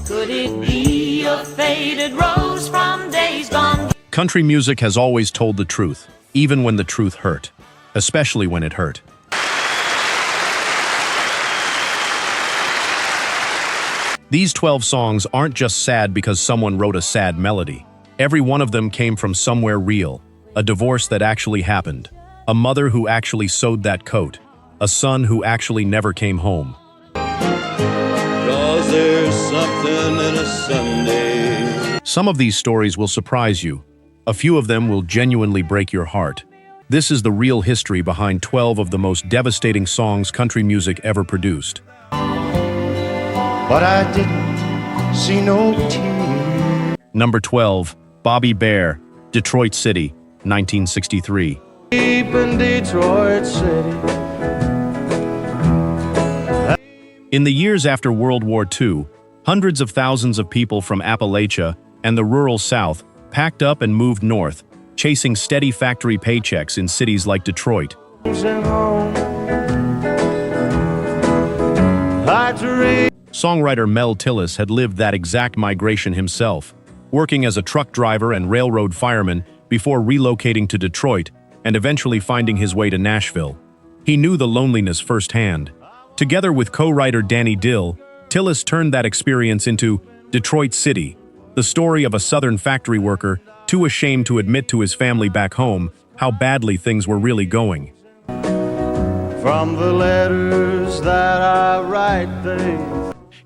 Could it be a faded rose from days gone? Country music has always told the truth, even when the truth hurt, especially when it hurt. These 12 songs aren't just sad because someone wrote a sad melody. Every one of them came from somewhere real, a divorce that actually happened, a mother who actually sewed that coat, a son who actually never came home. 'Cause there's something in a Sunday. Some of these stories will surprise you. A few of them will genuinely break your heart. This is the real history behind 12 of the most devastating songs country music ever produced. But I didn't see no tears. Number 12, Bobbie Bear, Detroit City, 1963. Deep in Detroit City. In the years after World War II, hundreds of thousands of people from Appalachia and the rural South packed up and moved north, chasing steady factory paychecks in cities like Detroit. Songwriter Merle had lived that exact migration himself, working as a truck driver and railroad fireman before relocating to Detroit and eventually finding his way to Nashville. He knew the loneliness firsthand. Together with co-writer Danny Dill, Tillis turned that experience into Detroit City, the story of a Southern factory worker too ashamed to admit to his family back home how badly things were really going. From the letters that I write, they...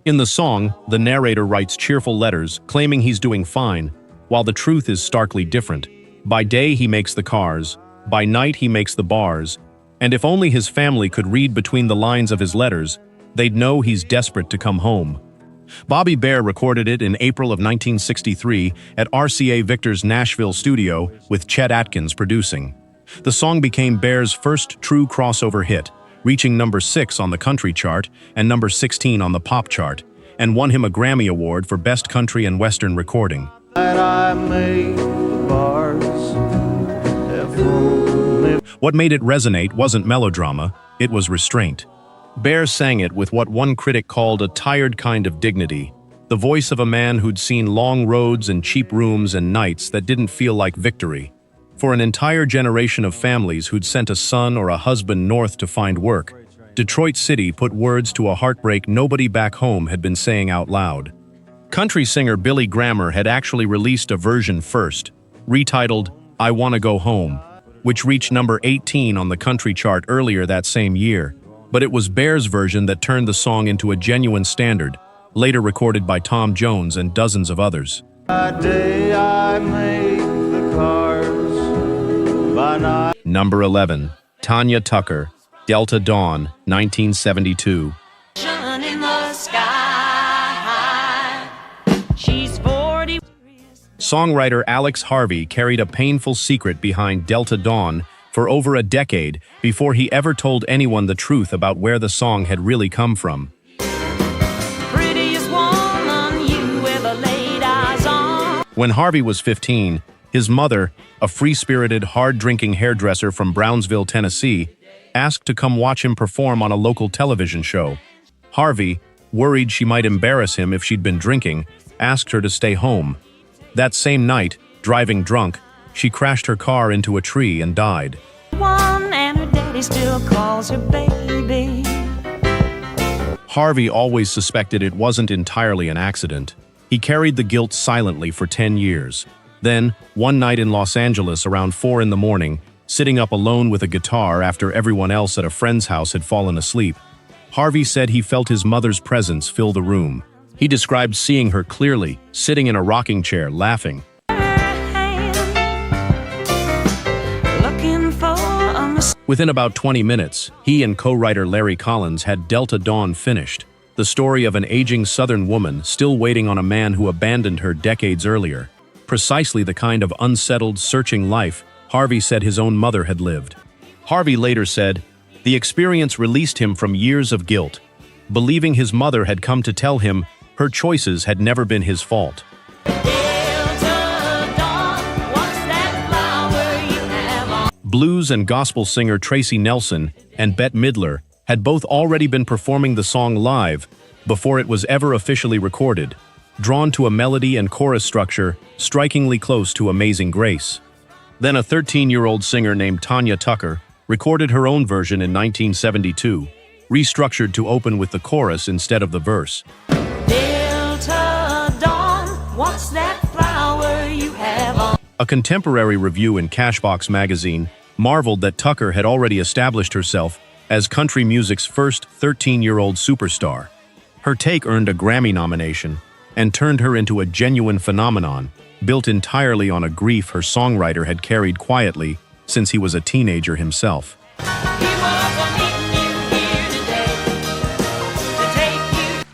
In the song, the narrator writes cheerful letters claiming he's doing fine, while the truth is starkly different. By day he makes the cars, by night he makes the bars, and if only his family could read between the lines of his letters, they'd know he's desperate to come home. Bobbie Bear recorded it in April of 1963 at RCA Victor's Nashville studio with Chet Atkins producing. The song became Bear's first true crossover hit, reaching number 6 on the country chart and number 16 on the pop chart, and won him a Grammy Award for Best Country and Western Recording. What made it resonate wasn't melodrama, it was restraint. Bear sang it with what one critic called a tired kind of dignity, the voice of a man who'd seen long roads and cheap rooms and nights that didn't feel like victory. For an entire generation of families who'd sent a son or a husband north to find work, Detroit City put words to a heartbreak nobody back home had been saying out loud. Country singer Billy Grammer had actually released a version first, retitled I Wanna Go Home, which reached number 18 on the country chart earlier that same year. But it was Bear's version that turned the song into a genuine standard, later recorded by Tom Jones and dozens of others. Number 11, Tanya Tucker, Delta Dawn, 1972. Songwriter Alex Harvey carried a painful secret behind Delta Dawn for over a decade before he ever told anyone the truth about where the song had really come from. Prettiest woman you ever laid eyes on. When Harvey was 15, his mother, a free-spirited, hard-drinking hairdresser from Brownsville, Tennessee, asked to come watch him perform on a local television show. Harvey, worried she might embarrass him if she'd been drinking, asked her to stay home. That same night, driving drunk, she crashed her car into a tree and died. One and her daddy still calls her baby. Harvey always suspected it wasn't entirely an accident. He carried the guilt silently for 10 years. Then, one night in Los Angeles around 4 in the morning, sitting up alone with a guitar after everyone else at a friend's house had fallen asleep, Harvey said he felt his mother's presence fill the room. He described seeing her clearly, sitting in a rocking chair, laughing. Within about 20 minutes, he and co-writer Larry Collins had Delta Dawn finished, the story of an aging Southern woman still waiting on a man who abandoned her decades earlier. Precisely the kind of unsettled, searching life Harvey said his own mother had lived. Harvey later said, the experience released him from years of guilt, believing his mother had come to tell him her choices had never been his fault. Blues and gospel singer Tracy Nelson and Bette Midler had both already been performing the song live before it was ever officially recorded. drawn to a melody and chorus structure strikingly close to Amazing Grace. Then a 13-year-old singer named Tanya Tucker recorded her own version in 1972, restructured to open with the chorus instead of the verse. Delta Dawn, what's that flower you have on? A contemporary review in Cashbox magazine marveled that Tucker had already established herself as country music's first 13-year-old superstar. Her take earned a Grammy nomination and turned her into a genuine phenomenon, built entirely on a grief her songwriter had carried quietly since he was a teenager himself.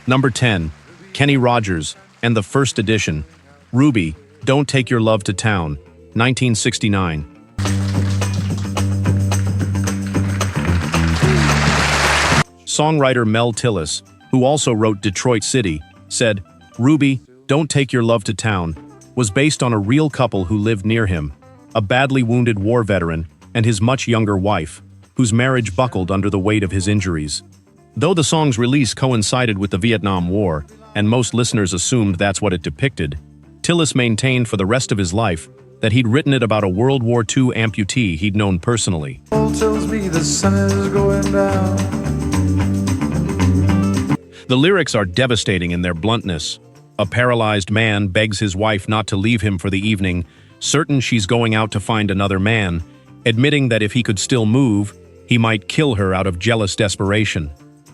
Number 10, Kenny Rogers and the First Edition, Ruby, Don't Take Your Love to Town, 1969. Songwriter Mel Tillis, who also wrote Detroit City, said, "Ruby, Don't Take Your Love to Town," was based on a real couple who lived near him, a badly wounded war veteran and his much younger wife, whose marriage buckled under the weight of his injuries. Though the song's release coincided with the Vietnam War, and most listeners assumed that's what it depicted, Tillis maintained for the rest of his life that he'd written it about a World War II amputee he'd known personally. Tells me the sun is going down. The lyrics are devastating in their bluntness. A paralyzed man begs his wife not to leave him for the evening, certain she's going out to find another man, admitting that if he could still move, he might kill her out of jealous desperation.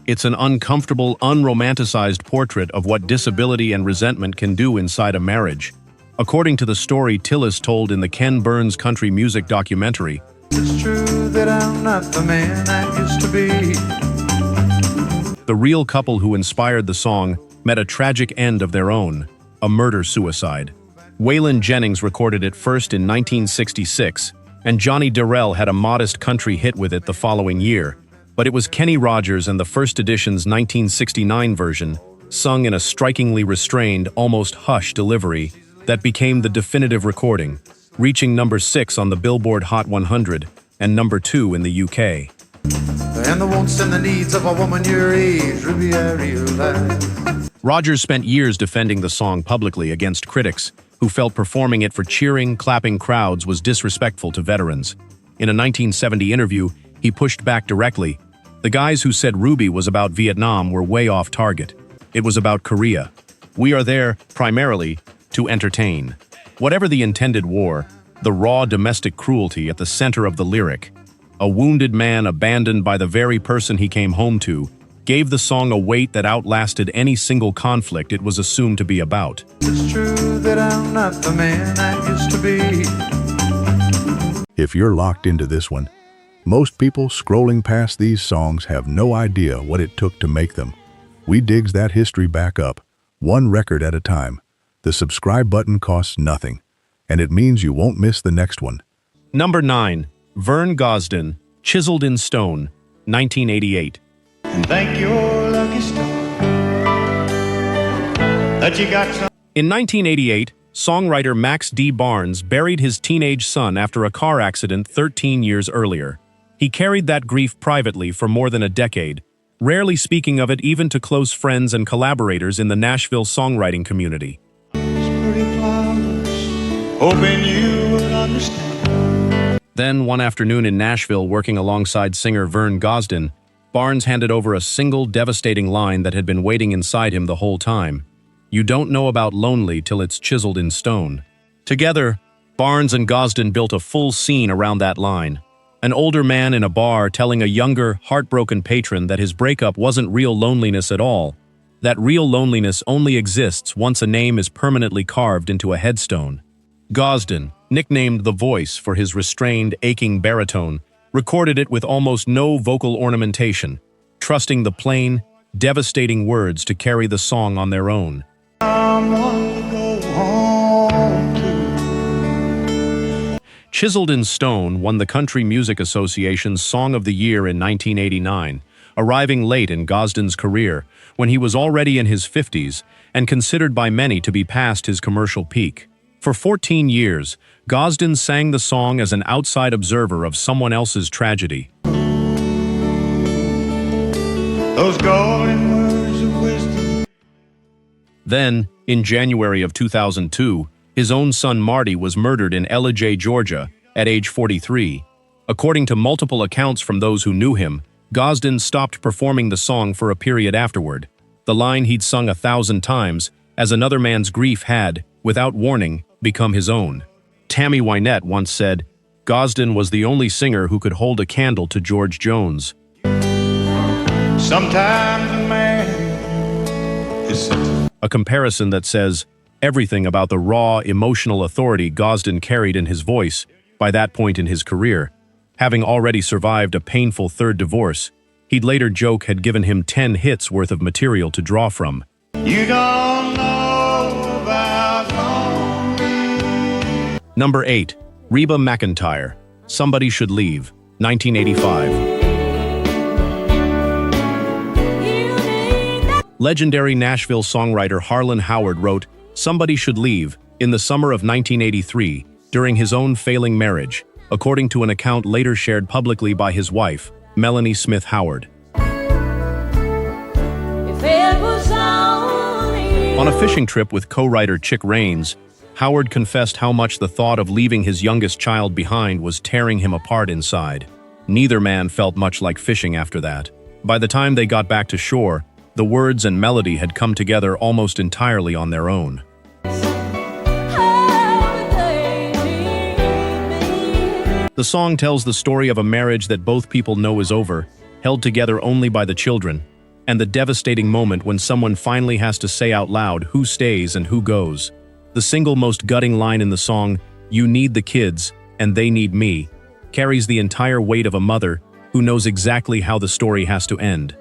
It's an uncomfortable, unromanticized portrait of what disability and resentment can do inside a marriage. According to the story Tillis told in the Ken Burns country music documentary, It's true that I'm not the man I used to be. the real couple who inspired the song met a tragic end of their own, a murder-suicide. Waylon Jennings recorded it first in 1966, and Johnny Durrell had a modest country hit with it the following year, but it was Kenny Rogers and the First Edition's 1969 version, sung in a strikingly restrained, almost hush delivery, that became the definitive recording, reaching number 6 on the Billboard Hot 100 and number 2 in the UK. And the wants and the needs of a woman your age, Ruby, I realize. Rogers spent years defending the song publicly against critics who felt performing it for cheering, clapping crowds was disrespectful to veterans. In a 1970 interview, he pushed back directly. The guys who said Ruby was about Vietnam were way off target. It was about Korea. We are there, primarily, to entertain. Whatever the intended war, the raw domestic cruelty at the center of the lyric, a wounded man abandoned by the very person he came home to, gave the song a weight that outlasted any single conflict it was assumed to be about. It's true that I'm not the man I used to be. If you're locked into this one, most people scrolling past these songs have no idea what it took to make them. We digs that history back up, one record at a time. The subscribe button costs nothing, and it means you won't miss the next one. Number 9, Vern Gosdin, Chiseled in Stone, 1988. And thank your lucky star that you got some. In 1988, songwriter Max D. Barnes buried his teenage son after a car accident 13 years earlier. He carried that grief privately for more than a decade, rarely speaking of it even to close friends and collaborators in the Nashville songwriting community. Pretty flowers, hoping you would understand. Then, one afternoon in Nashville working alongside singer Vern Gosdin, Barnes handed over a single devastating line that had been waiting inside him the whole time. You don't know about lonely till it's chiseled in stone. Together, Barnes and Gosdin built a full scene around that line. An older man in a bar telling a younger, heartbroken patron that his breakup wasn't real loneliness at all. That real loneliness only exists once a name is permanently carved into a headstone. Gosdin, nicknamed The Voice for his restrained, aching baritone, recorded it with almost no vocal ornamentation, trusting the plain, devastating words to carry the song on their own. Someone to go home to. Chiseled in Stone won the Country Music Association's Song of the Year in 1989, arriving late in Gosdin's career when he was already in his 50s and considered by many to be past his commercial peak. For 14 years, Gosdin sang the song as an outside observer of someone else's tragedy. Those golden words of wisdom. Then, in January of 2002, his own son Marty was murdered in Ellijay, Georgia, at age 43. According to multiple accounts from those who knew him, Gosdin stopped performing the song for a period afterward. The line he'd sung 1,000 times, as another man's grief had, without warning, become his own. Tammy Wynette once said, Gosdin was the only singer who could hold a candle to George Jones. Sometimes a man is A comparison that says everything about the raw, emotional authority Gosdin carried in his voice by that point in his career. Having already survived a painful third divorce, he'd later joke had given him 10 hits worth of material to draw from. You don't know about lonely. Number 8. Reba McEntire, Somebody Should Leave, 1985. Legendary Nashville songwriter Harlan Howard wrote Somebody Should Leave in the summer of 1983 during his own failing marriage, according to an account later shared publicly by his wife, Melanie Smith Howard. On a fishing trip with co-writer Chick Raines, Howard confessed how much the thought of leaving his youngest child behind was tearing him apart inside. Neither man felt much like fishing after that. By the time they got back to shore, the words and melody had come together almost entirely on their own. The song tells the story of a marriage that both people know is over, held together only by the children, and the devastating moment when someone finally has to say out loud who stays and who goes. The single most gutting line in the song, "You need the kids, and they need me," carries the entire weight of a mother who knows exactly how the story has to end.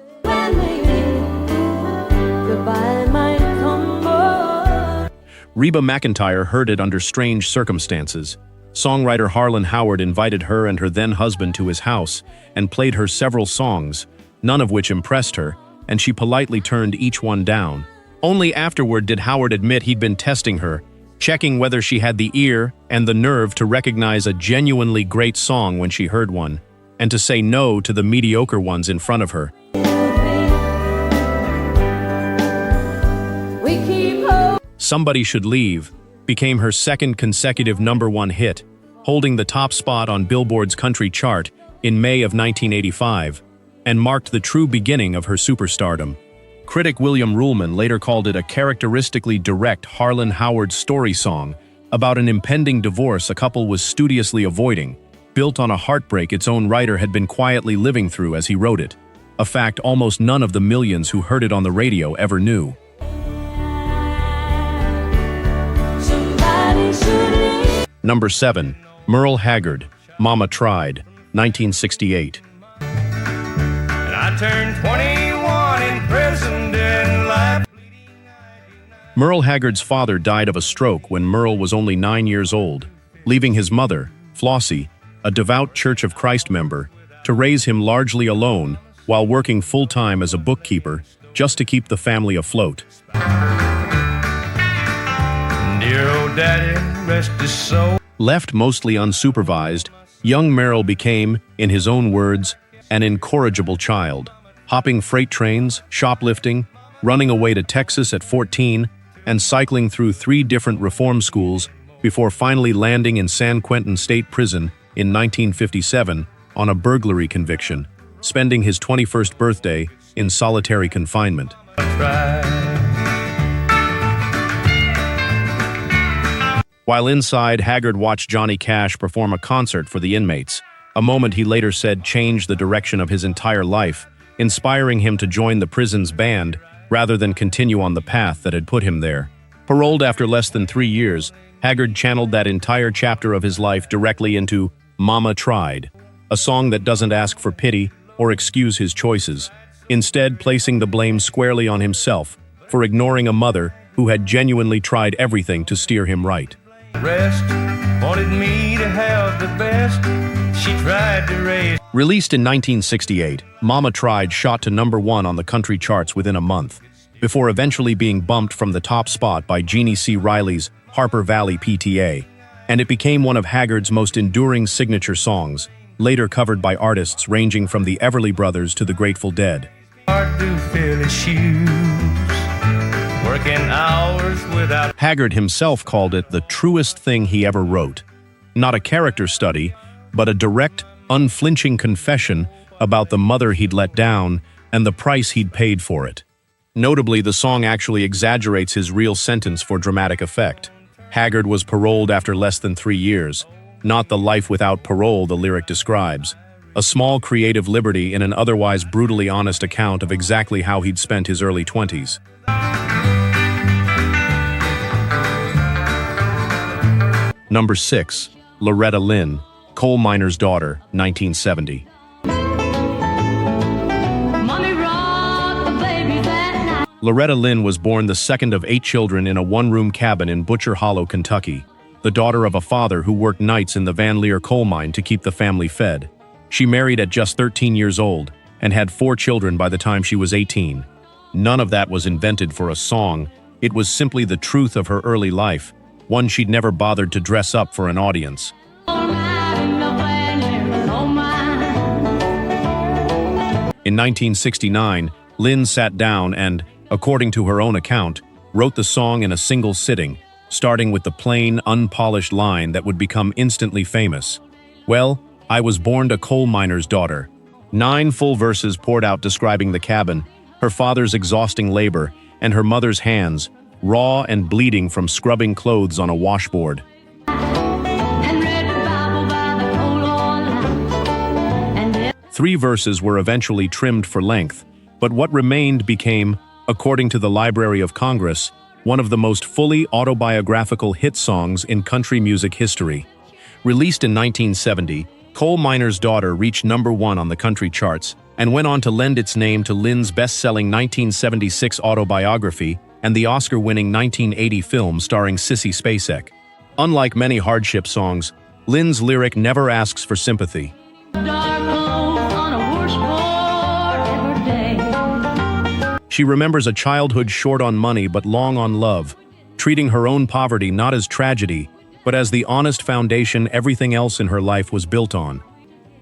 Reba McEntire heard it under strange circumstances. Songwriter Harlan Howard invited her and her then-husband to his house and played her several songs, none of which impressed her, and she politely turned each one down. Only afterward did Howard admit he'd been testing her, checking whether she had the ear and the nerve to recognize a genuinely great song when she heard one, and to say no to the mediocre ones in front of her. Somebody Should Leave became her second consecutive #1 hit, holding the top spot on Billboard's country chart in May of 1985, and marked the true beginning of her superstardom. Critic William Ruhlman later called it a characteristically direct Harlan Howard story song about an impending divorce a couple was studiously avoiding, built on a heartbreak its own writer had been quietly living through as he wrote it, a fact almost none of the millions who heard it on the radio ever knew. Number 7. Merle Haggard, Mama Tried, 1968. And I turned 21 in prison in life. Merle Haggard's father died of a stroke when Merle was only 9 years old, leaving his mother, Flossie, a devout Church of Christ member, to raise him largely alone while working full-time as a bookkeeper just to keep the family afloat. Dear old daddy, rest his soul. Left mostly unsupervised, young Merle became, in his own words, an incorrigible child, hopping freight trains, shoplifting, running away to Texas at 14, and cycling through 3 different reform schools before finally landing in San Quentin State Prison in 1957 on a burglary conviction, spending his 21st birthday in solitary confinement. While inside, Haggard watched Johnny Cash perform a concert for the inmates, a moment he later said changed the direction of his entire life, inspiring him to join the prison's band rather than continue on the path that had put him there. Paroled after less than 3 years, Haggard channeled that entire chapter of his life directly into Mama Tried, a song that doesn't ask for pity or excuse his choices, instead placing the blame squarely on himself for ignoring a mother who had genuinely tried everything to steer him right. Rest wanted me to have the best. She tried to raise. Released in 1968, Mama Tried shot to #1 on the country charts within a month, before eventually being bumped from the top spot by Jeannie C. Riley's Harper Valley PTA, and it became one of Haggard's most enduring signature songs, later covered by artists ranging from the Everly Brothers to the Grateful Dead. Hard to fill his shoes. working hours without. Haggard himself called it the truest thing he ever wrote. Not a character study, but a direct, unflinching confession about the mother he'd let down and the price he'd paid for it. Notably, the song actually exaggerates his real sentence for dramatic effect. Haggard was paroled after less than 3 years, not the life without parole the lyric describes. A small creative liberty in an otherwise brutally honest account of exactly how he'd spent his early 20s. Number 6. Loretta Lynn, Coal Miner's Daughter, 1970. Loretta Lynn was born the second of 8 children in a one-room cabin in Butcher Hollow, Kentucky, the daughter of a father who worked nights in the Van Leer coal mine to keep the family fed. She married at just 13 years old and had 4 children by the time she was 18. None of that was invented for a song. It was simply the truth of her early life, one she'd never bothered to dress up for an audience. In 1969, Lynn sat down and, according to her own account, wrote the song in a single sitting, starting with the plain, unpolished line that would become instantly famous. Well, I was born a coal miner's daughter. 9 full verses poured out describing the cabin, her father's exhausting labor, and her mother's hands, raw and bleeding from scrubbing clothes on a washboard. 3 verses were eventually trimmed for length, but what remained became, according to the Library of Congress, one of the most fully autobiographical hit songs in country music history. Released in 1970, Coal Miner's Daughter reached number 1 on the country charts and went on to lend its name to Lynn's best-selling 1976 autobiography and the Oscar-winning 1980 film starring Sissy Spacek. Unlike many hardship songs, Lynn's lyric never asks for sympathy. She remembers a childhood short on money but long on love, treating her own poverty not as tragedy, but as the honest foundation everything else in her life was built on.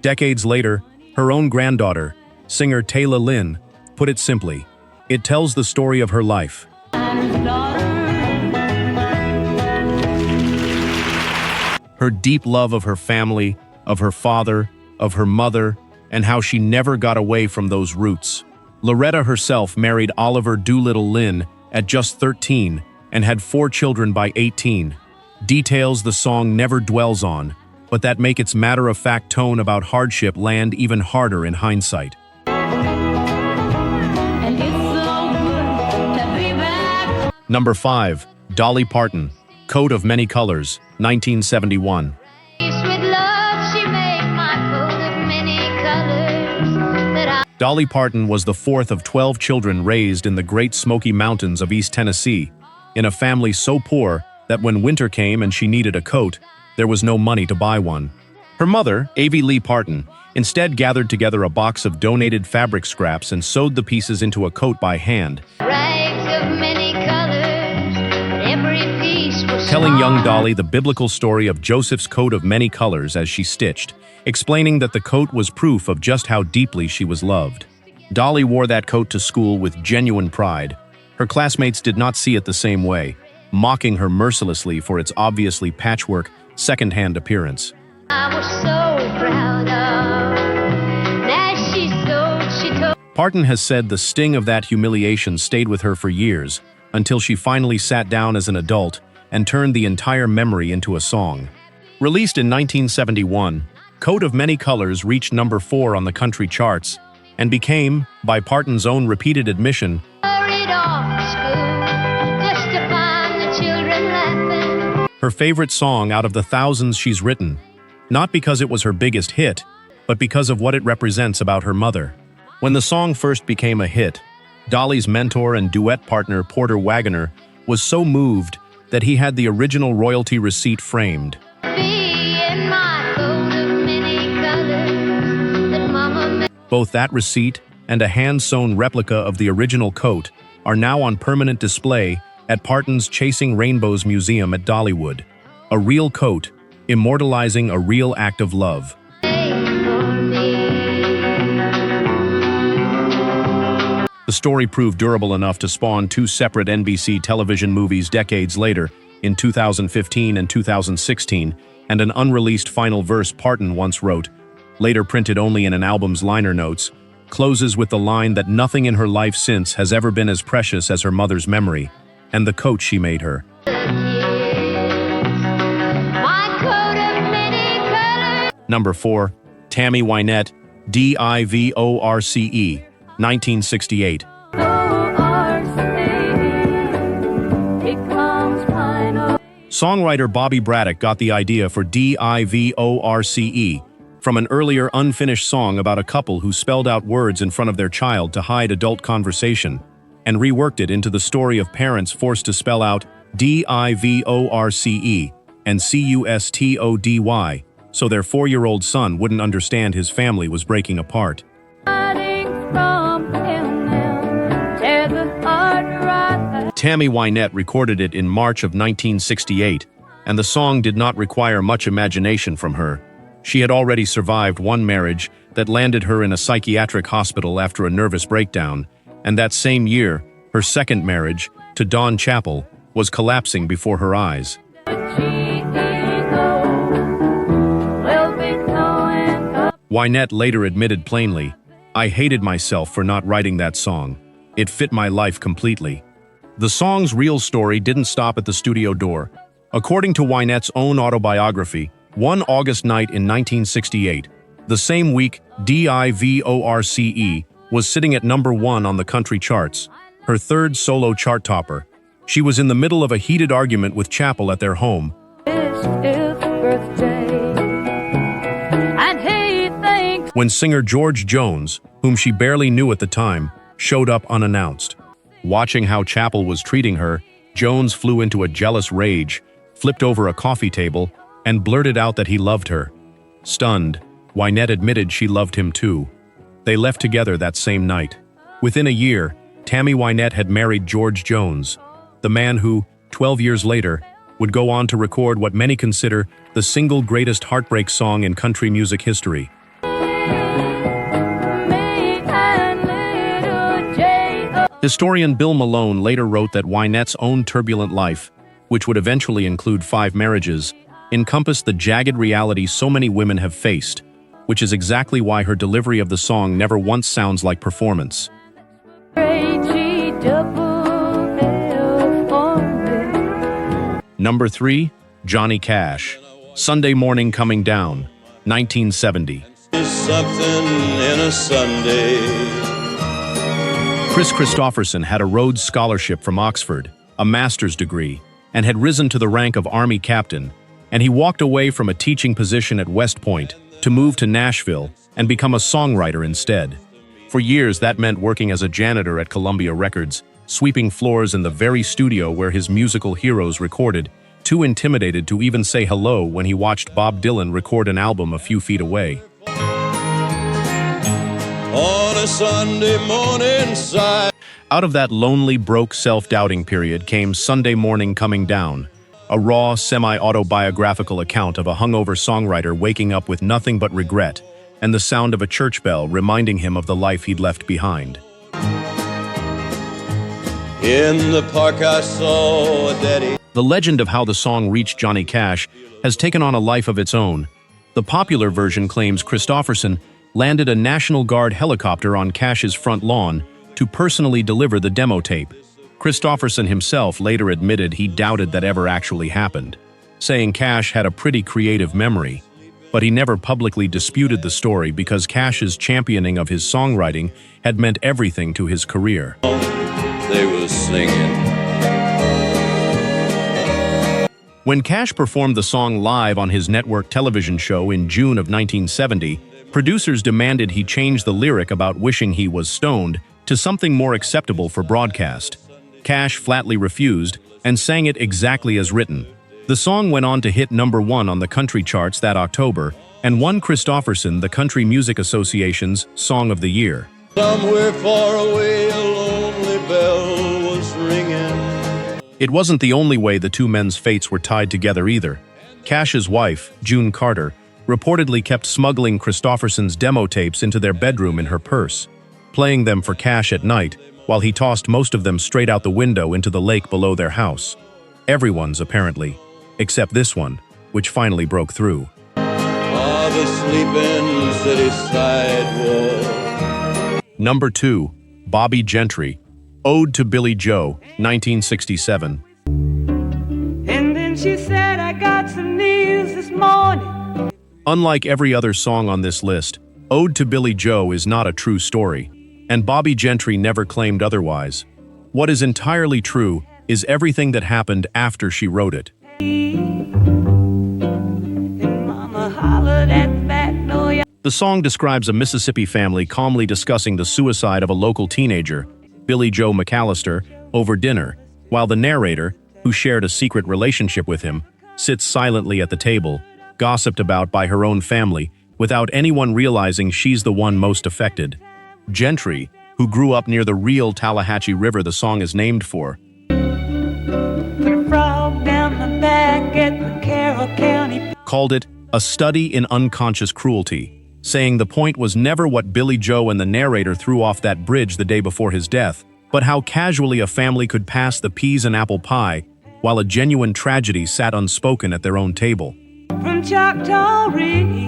Decades later, her own granddaughter, singer Taylor Lynn, put it simply, it tells the story of her life. Her deep love of her family, of her father, of her mother, and how she never got away from those roots. Loretta herself married Oliver Doolittle Lynn at just 13 and had 4 children by 18. Details the song never dwells on, but that make its matter-of-fact tone about hardship land even harder in hindsight. Number 5. Dolly Parton, Coat of Many Colors, 1971. Dolly Parton was the 4th of 12 children raised in the Great Smoky Mountains of East Tennessee, in a family so poor that when winter came and she needed a coat, there was no money to buy one. Her mother, Avie Lee Parton, instead gathered together a box of donated fabric scraps and sewed the pieces into a coat by hand, telling young Dolly the biblical story of Joseph's coat of many colors as she stitched, explaining that the coat was proof of just how deeply she was loved. Dolly wore that coat to school with genuine pride. Her classmates did not see it the same way, mocking her mercilessly for its obviously patchwork, second-hand appearance. I was so proud of that she told. Parton has said the sting of that humiliation stayed with her for years, until she finally sat down as an adult and turned the entire memory into a song. Released in 1971, Coat of Many Colors reached number 4 on the country charts and became, by Parton's own repeated admission, her favorite song out of the thousands she's written, not because it was her biggest hit, but because of what it represents about her mother. When the song first became a hit, Dolly's mentor and duet partner Porter Wagoner was so moved that he had the original royalty receipt framed. Both that receipt and a hand-sewn replica of the original coat are now on permanent display at Parton's Chasing Rainbows Museum at Dollywood. A real coat, immortalizing a real act of love. The story proved durable enough to spawn two separate NBC television movies decades later, in 2015 and 2016, and an unreleased final verse Parton once wrote, later printed only in an album's liner notes, closes with the line that nothing in her life since has ever been as precious as her mother's memory, and the coat she made her. Number 4. Tammy Wynette, Divorce, 1968. Songwriter Bobbie Braddock got the idea for Divorce from an earlier unfinished song about a couple who spelled out words in front of their child to hide adult conversation, and reworked it into the story of parents forced to spell out Divorce and Custody, so their 4-year-old son wouldn't understand his family was breaking apart. Tammy Wynette recorded it in March of 1968, and the song did not require much imagination from her. She had already survived one marriage that landed her in a psychiatric hospital after a nervous breakdown, and that same year, her second marriage, to Don Chappell, was collapsing before her eyes. Wynette later admitted plainly, "I hated myself for not writing that song. It fit my life completely." The song's real story didn't stop at the studio door. According to Wynette's own autobiography, one August night in 1968, the same week Divorce was sitting at number 1 on the country charts, her third solo chart topper. She was in the middle of a heated argument with Chappell at their home. When singer George Jones, whom she barely knew at the time, showed up unannounced. Watching how Chappell was treating her, Jones flew into a jealous rage, flipped over a coffee table, and blurted out that he loved her. Stunned, Wynette admitted she loved him too. They left together that same night. Within a year, Tammy Wynette had married George Jones, the man who, 12 years later, would go on to record what many consider the single greatest heartbreak song in country music history. Historian Bill Malone later wrote that Wynette's own turbulent life, which would eventually include 5 marriages, encompassed the jagged reality so many women have faced, which is exactly why her delivery of the song never once sounds like performance. Number 3. Johnny Cash, Sunday Morning Coming Down, 1970. Something in a Sunday. Chris Christopherson had a Rhodes Scholarship from Oxford, a master's degree, and had risen to the rank of Army captain, and he walked away from a teaching position at West Point to move to Nashville and become a songwriter instead. For years, that meant working as a janitor at Columbia Records, sweeping floors in the very studio where his musical heroes recorded, too intimidated to even say hello when he watched Bob Dylan record an album a few feet away. On a Sunday morning side. Out of that lonely, broke, self-doubting period came Sunday Morning Coming Down, a raw, semi-autobiographical account of a hungover songwriter waking up with nothing but regret and the sound of a church bell reminding him of the life he'd left behind. In the park I saw a daddy. The legend of how the song reached Johnny Cash has taken on a life of its own. The popular version claims Christopherson landed a National Guard helicopter on Cash's front lawn to personally deliver the demo tape. Christopherson himself later admitted he doubted that ever actually happened, saying Cash had a pretty creative memory, but he never publicly disputed the story because Cash's championing of his songwriting had meant everything to his career. They was singing. When Cash performed the song live on his network television show in June of 1970, producers demanded he change the lyric about wishing he was stoned to something more acceptable for broadcast. Cash flatly refused and sang it exactly as written. The song went on to hit number 1 on the country charts that October and won Christopherson the Country Music Association's Song of the Year. Somewhere far away a lonely bell was ringing. It wasn't the only way the two men's fates were tied together either. Cash's wife, June Carter, reportedly kept smuggling Christopherson's demo tapes into their bedroom in her purse, playing them for Cash at night, while he tossed most of them straight out the window into the lake below their house. Everyone's, apparently, except this one, which finally broke through. Of a sleeping city sidewalk. Number 2, Bobbie Gentry, Ode to Billie Joe, 1967. And then she said, I got some news this morning. Unlike every other song on this list, Ode to Billie Joe is not a true story, and Bobbie Gentry never claimed otherwise. What is entirely true is everything that happened after she wrote it. And Mama hollered at Magnolia. The song describes a Mississippi family calmly discussing the suicide of a local teenager, Billie Joe McAllister, over dinner, while the narrator, who shared a secret relationship with him, sits silently at the table, gossiped about by her own family, without anyone realizing she's the one most affected. Gentry, who grew up near the real Tallahatchie River the song is named for, Put a frog down my back at the Carroll County. called it a study in unconscious cruelty, saying the point was never what Billie Joe and the narrator threw off that bridge the day before his death, but how casually a family could pass the peas and apple pie while a genuine tragedy sat unspoken at their own table. From Choctaw Ridge.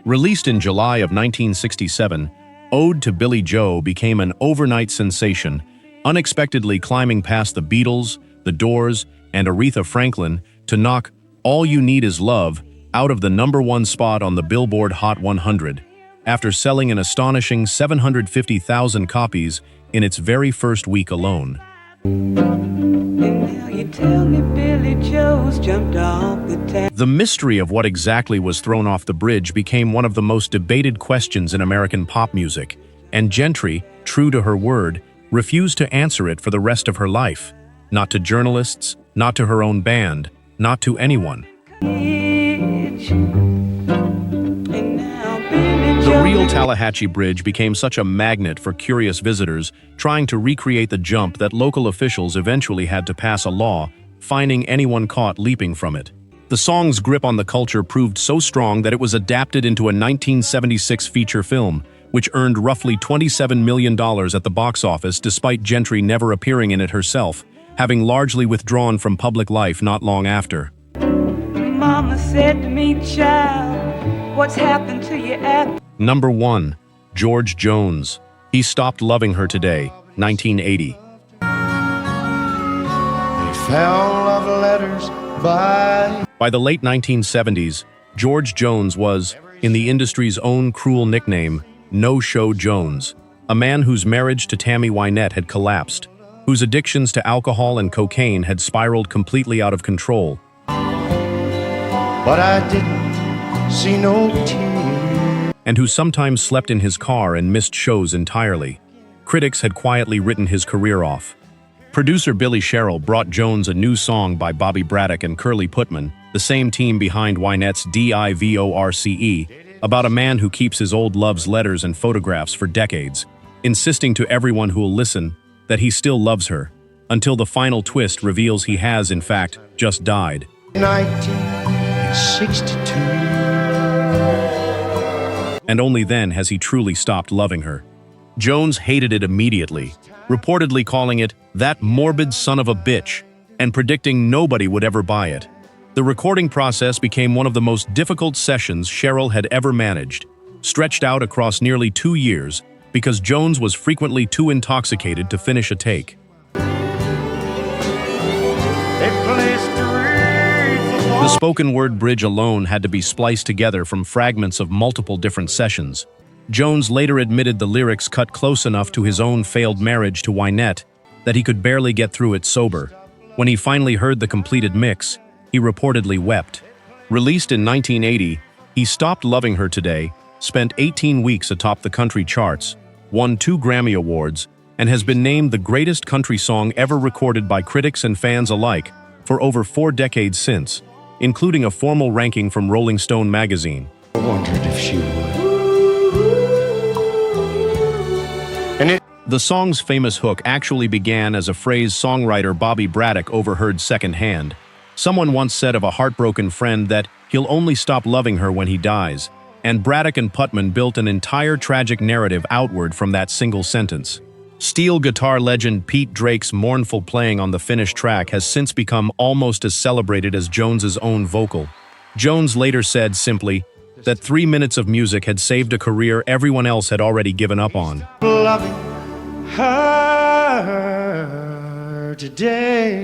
Released in July of 1967, Ode to Billie Joe became an overnight sensation, unexpectedly climbing past the Beatles, the Doors, and Aretha Franklin to knock All You Need Is Love out of the #1 spot on the Billboard Hot 100, after selling an astonishing 750,000 copies in its very first week alone. And now you tell me Billie Joe's jumped off the town. The mystery of what exactly was thrown off the bridge became one of the most debated questions in American pop music, and Gentry, true to her word, refused to answer it for the rest of her life. Not to journalists, not to her own band, not to anyone. The real Tallahatchie Bridge became such a magnet for curious visitors trying to recreate the jump that local officials eventually had to pass a law, fining anyone caught leaping from it. The song's grip on the culture proved so strong that it was adapted into a 1976 feature film, which earned roughly $27 million at the box office despite Gentry never appearing in it herself, having largely withdrawn from public life not long after. Mama said to me, child, what's happened to you after? Number 1, George Jones, He Stopped Loving Her Today, 1980. They found love letters By the late 1970s, George Jones was, in the industry's own cruel nickname, No-Show Jones, a man whose marriage to Tammy Wynette had collapsed, whose addictions to alcohol and cocaine had spiraled completely out of control, but I didn't see no tears. and who sometimes slept in his car and missed shows entirely. Critics had quietly written his career off. Producer Billy Sherrill brought Jones a new song by Bobby Braddock and Curly Putman, the same team behind Wynette's Divorce, about a man who keeps his old love's letters and photographs for decades, insisting to everyone who will listen that he still loves her, until the final twist reveals he has, in fact, just died. 1962. And only then has he truly stopped loving her. Jones hated it immediately, reportedly calling it that morbid son of a bitch, and predicting nobody would ever buy it. The recording process became one of the most difficult sessions Sherrill had ever managed, stretched out across nearly 2 years because Jones was frequently too intoxicated to finish a take. The spoken word bridge alone had to be spliced together from fragments of multiple different sessions. Jones later admitted the lyrics cut close enough to his own failed marriage to Wynette that he could barely get through it sober. When he finally heard the completed mix, he reportedly wept. Released in 1980, He Stopped Loving Her Today spent 18 weeks atop the country charts, won 2 Grammy Awards, and has been named the greatest country song ever recorded by critics and fans alike for over 4 decades since, including a formal ranking from Rolling Stone magazine. I wondered if she would. The song's famous hook actually began as a phrase songwriter Bobby Braddock overheard secondhand. Someone once said of a heartbroken friend that he'll only stop loving her when he dies, and Braddock and Putman built an entire tragic narrative outward from that single sentence. Steel guitar legend Pete Drake's mournful playing on the finished track has since become almost as celebrated as Jones's own vocal. Jones later said simply that 3 minutes of music had saved a career everyone else had already given up on. Loving her today.